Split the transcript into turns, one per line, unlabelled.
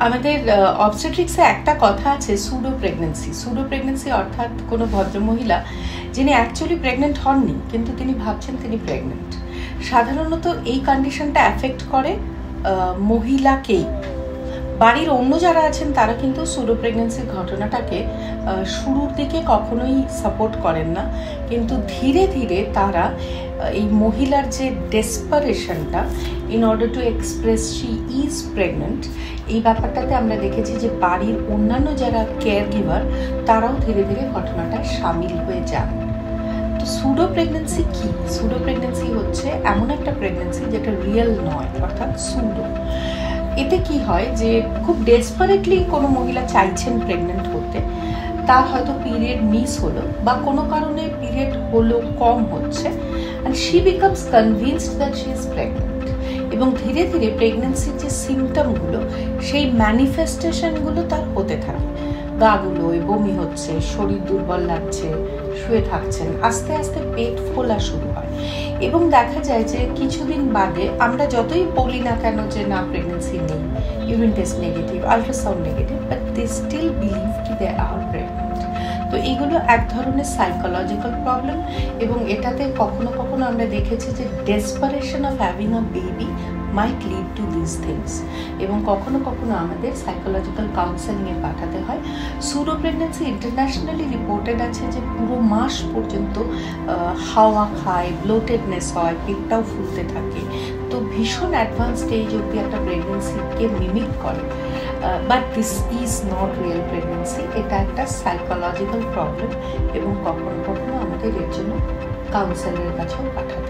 আমাদের অবস্টেট্রিক্সে একটা কথা আছে, সুডো প্রেগনেন্সি অর্থাৎ কোনো ভদ্রমহিলা যিনি অ্যাকচুয়ালি প্রেগনেন্ট হননি কিন্তু তিনি ভাবছেন তিনি প্রেগনেন্ট। সাধারণত এই কন্ডিশনটা অ্যাফেক্ট করে মহিলাকেই। বাড়ির অন্য যারা আছেন তারা কিন্তু সুডো প্রেগনেন্সির ঘটনাটাকে শুরুর দিকে কখনোই সাপোর্ট করেন না, কিন্তু ধীরে ধীরে তারা এই মহিলার যে ডেসপারেশনটা in order to express she is pregnant, এই ব্যাপারটাতে আমরা দেখেছি যে বাড়ির অন্যান্য যারা কেয়ার গিভার তারাও ধীরে ধীরে ঘটনাটায় সামিল হয়ে যান। তো সুডো প্রেগনেন্সি কি? সুডো প্রেগনেন্সি হচ্ছে এমন একটা প্রেগনেন্সি যেটা রিয়েল নয়, অর্থাৎ সুডো। এতে কি হয় যে খুব ডেসপারেটলি কোনো মহিলা চাইছেন প্রেগনেন্ট হতে, তার হয়তো পিরিয়ড মিস হলো বা কোনো কারণে পিরিয়ড হলো কম হচ্ছে, and she becomes convinced that she is pregnant. এবং ধীরে ধীরে প্রেগনেন্সির যে সিমটমগুলো সেই ম্যানিফেস্টেশনগুলো তার হতে থাকে। গা গুলোয় বমি হচ্ছে, শরীর দুর্বল লাগছে, শুয়ে থাকছেন, আস্তে আস্তে পেট ফোলা শুরু হয়। এবং দেখা যায় যে কিছুদিন বাদে আমরা যতই বলি না কেন যে না প্রেগনেন্সি নেই, urine test negative, ultrasound negative, but they still believe কি দে আর প্রেগনেন্ট। তো এইগুলো এক ধরনের সাইকোলজিক্যাল প্রবলেম, এবং এটাতে কখনো কখনো আমরা দেখেছি যে desperation of having a baby might lead to these things, এবং কখনো কখনো আমাদের সাইকোলজিক্যাল কাউন্সেলিংয়ে পাঠাতে হয়। সুডো প্রেগনেন্সি ইন্টারন্যাশনালি রিপোর্টেড আছে যে পুরো মাস পর্যন্ত হাওয়া খায়, ব্লোটেডনেস হয়, পেটটাও ফুলতে থাকে, তো ভীষণ অ্যাডভান্স স্টেজ অব্দি একটা প্রেগনেন্সিকে মিমিক করে। But this is not real pregnancy, এটা একটা সাইকোলজিক্যাল প্রবলেম, এবং কখনো কখনো আমাদের এর জন্য কাউন্সেলারের কাছেও পাঠাতে